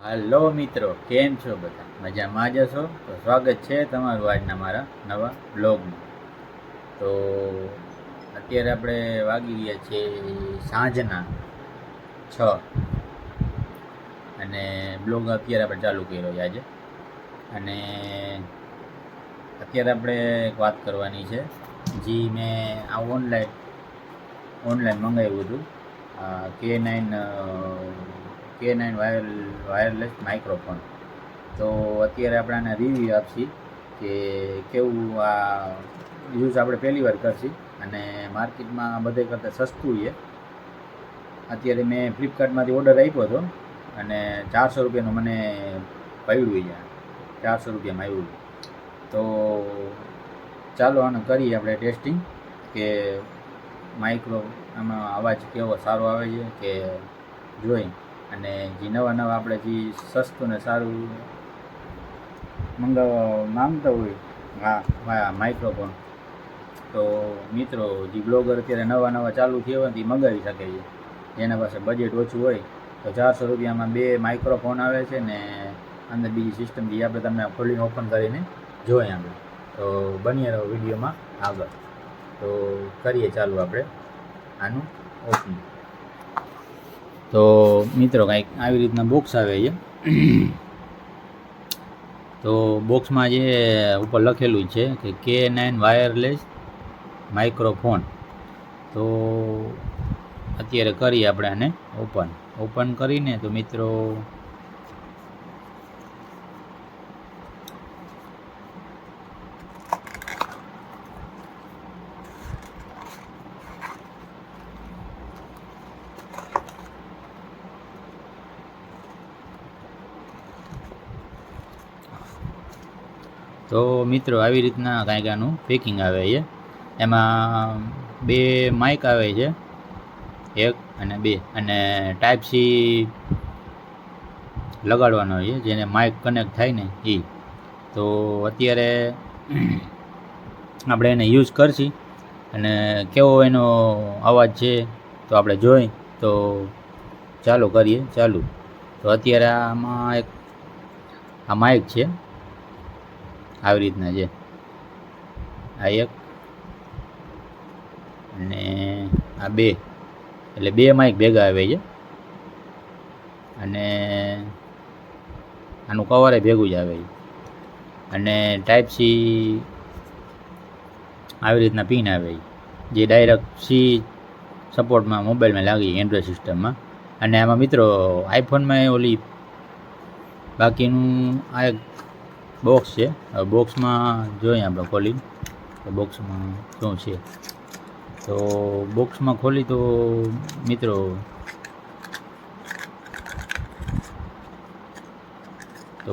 હાલો મિત્રો, કેમ છો બધા? મજામાં જ હશો? તો સ્વાગત છે તમારું આજના મારા નવા બ્લોગમાં. તો અત્યારે આપણે વાગી ગયા છે સાંજના 6 અને બ્લોગ અત્યારે આપણે ચાલુ કર્યો છે આજે. અને અત્યારે આપણે એક વાત કરવાની છે, જે મેં આ ઓનલાઈન મંગાવ્યું હતું, K9 વાયરલેસ માઇક્રોફોન. તો અત્યારે આપણે આના રિવ્યૂ આપશી કે કેવું આ યુઝ આપણે પહેલી વાર કરશી અને માર્કેટમાં બધે કરતાં સસ્તું છે. અત્યારે મેં ફ્લિપકાર્ટમાંથી ઓર્ડર આપ્યો હતો અને 400 રૂપિયાનું મને પડ્યું છે, 400 રૂપિયામાં આવ્યું. તો ચાલો આને કરીએ આપણે ટેસ્ટિંગ કે આમાં અવાજ કેવો સારો આવે છે કે જોઈ. અને જે નવા આપણે જે સસ્તું ને સારું મંગાવવા માંગતા હોય માઇક્રોફોન, તો મિત્રો જે બ્લોગર અત્યારે નવા ચાલુ થયા હોય તે મંગાવી શકે છે. જેના પાસે બજેટ ઓછું હોય તો 400 રૂપિયામાં 2 માઇક્રોફોન આવે છે ને અંદર બીજી સિસ્ટમ જે આપણે તમને ખોલીને ઓપન કરીને જોઈએ આપણે. તો બની રહો વિડીયોમાં આગળ. તો કરીએ ચાલુ આપણે આનું ઓપનિંગ. તો મિત્રો કંઈક આવી રીતના બોક્સ આવે છે. તો બોક્સમાં જે ઉપર લખેલું છે કે K9 વાયરલેસ માઇક્રોફોન. તો અત્યારે કરીએ આપણે આને ઓપન કરીને. તો મિત્રો આવી રીતના કાંઈક આનું પેકિંગ આવે છે. એમાં 2 માઇક આવે છે, 1 અને 2, અને ટાઈપ સી લગાડવાનો છે, જેને માઇક કનેક્ટ થાય ને એ. તો અત્યારે આપણે એને યુઝ કરશી અને કેવો એનો અવાજ છે તો આપણે જોઈ. તો ચાલો કરીએ ચાલુ. તો અત્યારે આમાં આ માઇક છે, આવી રીતના છે. આ 1 અને આ 2, એટલે 2 માઇક ભેગા આવે છે. અને આનું કવરે ભેગું જ આવે છે. અને ટાઈપ સી આવી રીતના પિન આવે છે, જે ડાયરેક્ટ સી સપોર્ટમાં મોબાઈલમાં લાગી એન્ડ્રોઈડ સિસ્ટમમાં. અને આમાં મિત્રો આઈફોનમાં ઓલી બાકીનું આ એક બોક્સ છે. હવે બોક્સમાં જોઈએ આપણે ખોલી તો બોક્સમાં શું છે. તો બોક્સમાં ખોલી તો મિત્રો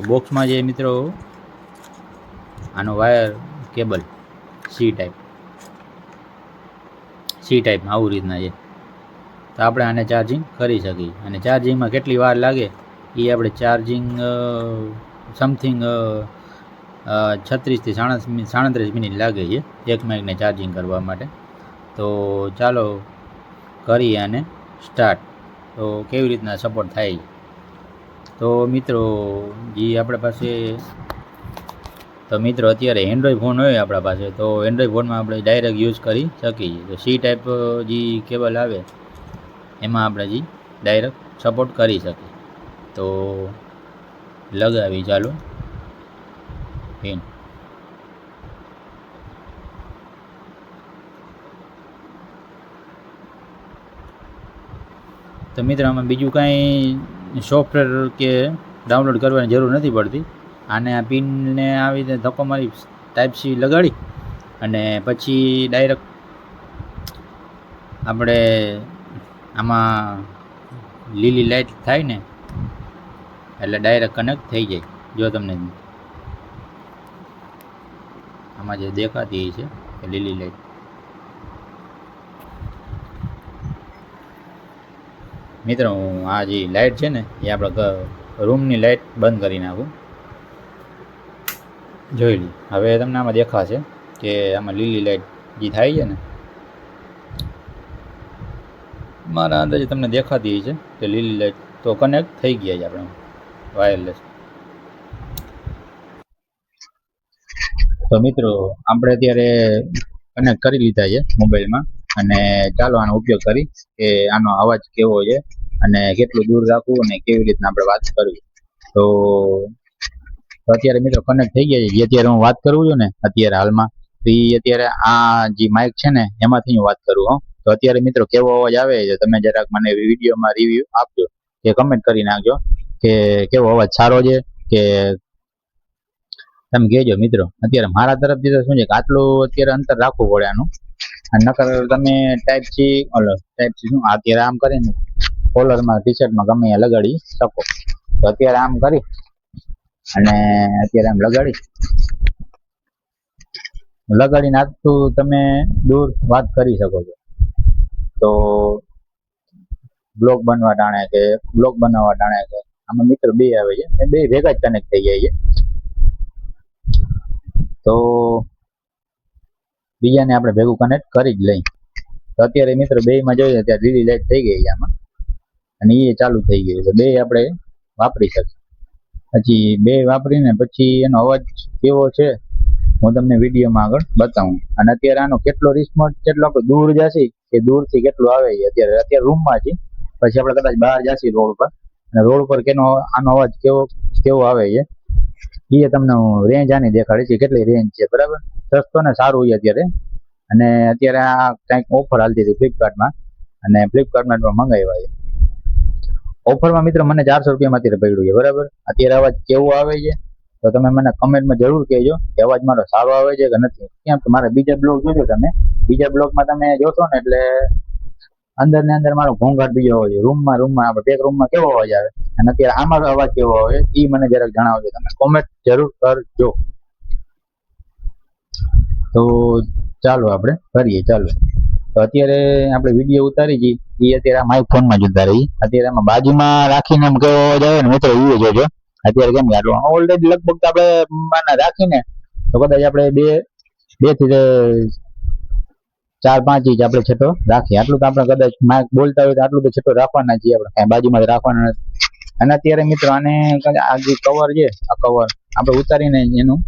બોક્સમાં જે મિત્રો આનો વાયર કેબલ સી ટાઈપમાં આવું રીતના છે. તો આપણે આને ચાર્જિંગ કરી શકીએ. અને ચાર્જિંગમાં કેટલી વાર લાગે એ આપણે ચાર્જિંગ સમથિંગ 36 થી 37 મિનિટ લાગે છે એક માઇકને ચાર્જિંગ કરવા માટે. તો ચાલો કરીએ આને સ્ટાર્ટ. તો કેવી રીતના સપોર્ટ થાય. તો મિત્રો જે આપણા પાસે અત્યારે એન્ડ્રોઈડ ફોન હોય આપણા પાસે, તો એન્ડ્રોઈડ ફોનમાં આપણે ડાયરેક્ટ યુઝ કરી શકીએ. તો સી ટાઈપ જે કેબલ આવે એમાં આપણે જે ડાયરેક્ટ સપોર્ટ કરી શકીએ. તો લગાવી ચાલો પિન. તો મિત્રો આમાં બીજું કાંઈ સોફ્ટવેર કે ડાઉનલોડ કરવાની જરૂર નથી પડતી. આને આ પિનને આવી રીતે ધક્કો મારી ટાઈપ સી લગાડી અને પછી ડાયરેક્ટ આપણે આમાં લીલી લાઇટ થાય ને એટલે ડાયરેક્ટ કનેક્ટ થઈ જાય. જો તમને આમાં જે દેખાતી છે કે લીલી લાઇટ, મિત્રો હું આ જે લાઇટ છે ને એ આપણે રૂમની લાઇટ બંધ કરી નાખું. જોઈ લી. હવે તમને આમાં દેખાશે કે આમાં લીલી લાઇટ જે થાય છે ને, મારા અંદાજે તમને દેખાતી છે કે લીલી લાઇટ તો કનેક્ટ થઈ ગયા છે આપણે. વાયરલેસ. તો મિત્રો આપણે અત્યારે કનેક્ટ કરી લીધા છે મોબાઈલમાં, અને ચાલો આનો ઉપયોગ કરી કે આનો અવાજ કેવો છે અને કેટલું દૂર રાખવું અને કેવી રીતના આપણે વાત કરવી. તો અત્યારે મિત્રો કનેક્ટ થઈ ગયા છે. જે અત્યારે હું વાત કરું છું ને અત્યારે હાલમાં, તો એ અત્યારે આ જે માઇક છે ને એમાંથી હું વાત કરું હું. તો અત્યારે મિત્રો કેવો અવાજ આવે છે તમે જરાક મને વિડીયોમાં રિવ્યુ આપજો કે કમેન્ટ કરી નાખજો કે કેવો અવાજ સારો છે કે તમે કહેજો મિત્રો. અત્યારે મારા તરફથી તો શું છે કે આટલું અત્યારે અંતર રાખવું પડે આનું, અને નકર તમે ટાઈપ સી શું અત્યારે આમ કરીને કોલરમાં ટી શર્ટમાં ગમે ત્યાં લગાડી શકો. તો અત્યારે આમ કરી અને અત્યારે આમ લગાડીને આટલું તમે દૂર વાત કરી શકો છો. તો બ્લોગ બનાવવા ટાણે કે આમાં મિત્ર બે આવે છે, એ બે ભેગા જ કનેક્ટ થઈ જાય છે. તો બીજાને આપણે ભેગું કનેક્ટ કરી જ લઈ. તો અત્યારે મિત્રો બેમાં જોઈએ ત્યારે લીલી લાઈટ થઈ ગઈ છે આમાં, અને એ ચાલુ થઈ ગયું. તો બે આપણે વાપરી શકીએ. પછી બે વાપરીને પછી એનો અવાજ કેવો છે હું તમને વિડીયોમાં આગળ બતાવું. અને અત્યારે આનો કેટલો રિસ્પોન્સ, કેટલો આપણે દૂર જશે કે દૂરથી કેટલું આવે છે. અત્યારે રૂમમાં છે, પછી આપણે કદાચ બહાર જશે રોડ પર, અને રોડ પર આનો અવાજ કેવો આવે છે એ તમને હું રેન્જ આની દેખાડીશ કે કેટલી રેન્જ છે. બરાબર, સસ્તો ને સારું છે અત્યારે. અને અત્યારે આ કંઈક ઓફર હાલતી હતી ફ્લિપકાર્ટમાં, અને ફ્લિપકાર્ટમાં મંગાવ્યા છે ઓફરમાં. મિત્રો મને 400 રૂપિયામાં અત્યારે પડ્યું છે. બરાબર, અત્યારે અવાજ કેવો આવે છે તો તમે મને કમેન્ટમાં જરૂર કહેજો કે અવાજ મારો સારો આવે છે કે નથી. કેમ કે મારા બીજા બ્લોગ જોજો, તમે બીજા બ્લોગમાં તમે જોશો ને એટલે અંદર ને અંદર મારો ઘોંઘાટ બીજો હોય છે. રૂમમાં આપણે એક રૂમમાં કેવો અવાજ આવે અને અત્યારે આમાં અવાજ કેવો આવે એ મને જરાક જણાવજો, તમે કોમેન્ટ જરૂર કરજો. તો ચાલો આપણે કરીએ. ચાલો, તો અત્યારે આપણે વિડીયો ઉતારી છીએ એ અત્યારે માઇક ફોનમાં જ ઉતારી. અત્યારે આમાં બાજુમાં રાખીને એમ કેવો અવાજ આવે ને મિત્રો એ જોજો. અત્યારે કેમ કે આટલું ઓલરેડી લગભગ આપણે રાખીને તો કદાચ આપણે બે થી 4-5 ઇંચ આપણે છેટો રાખીએ. આટલું તો આપણે કદાચ માઇક બોલતા હોય તો આટલું તો છેટો રાખવાના છીએ આપણે, કાંઈ બાજુમાં રાખવાના નથી. અને અત્યારે મિત્રો આને આ જે કવર છે, આ કવર આપણે ઉતારીને એનું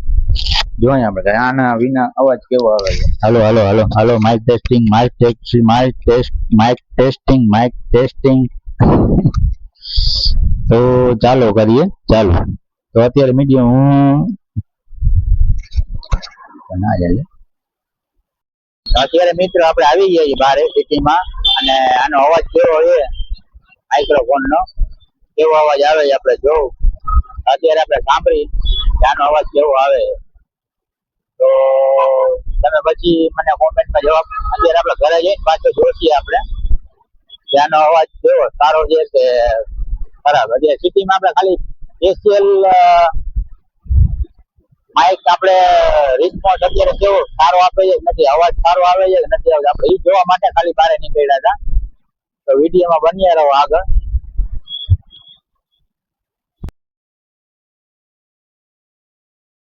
જોઈએ આપણે આના વિના અવાજ કેવો આવે છે. હાલો માઇક ટેસ્ટિંગ. તો ચાલો કરીએ. ચાલો, તો અત્યારે મીડિયમ અત્યારે મિત્રો આપણે આવી ગયા છીએ બહાર સિટીમાં, અને આનો અવાજ કેવો છે માઇક્રોફોન નો કેવો અવાજ આવે છે આપણે જોવું. અત્યારે આપણે સાંભળી કે આનો અવાજ કેવો આવે. તો તમે પછી મને કોમેન્ટમાં જવાબ. અત્યારે આપણે ઘરે જઈને પાછો જોશીએ આપણે કે આનો અવાજ કેવો સારો છે કે ખરાબ. અત્યારે સિટીમાં આપણે ખાલી સ્પેશિયલ માઇક આપણે રિસ્પોન્સ અત્યારે કેવો સારો આપે છે નથી, અવાજ સારો આવે છે કે નથી આવતો, આપણે એ જોવા માટે ખાલી બહાર નીકળ્યા હતા. તો વિડીયોમાં બન્યા રહો આગળ.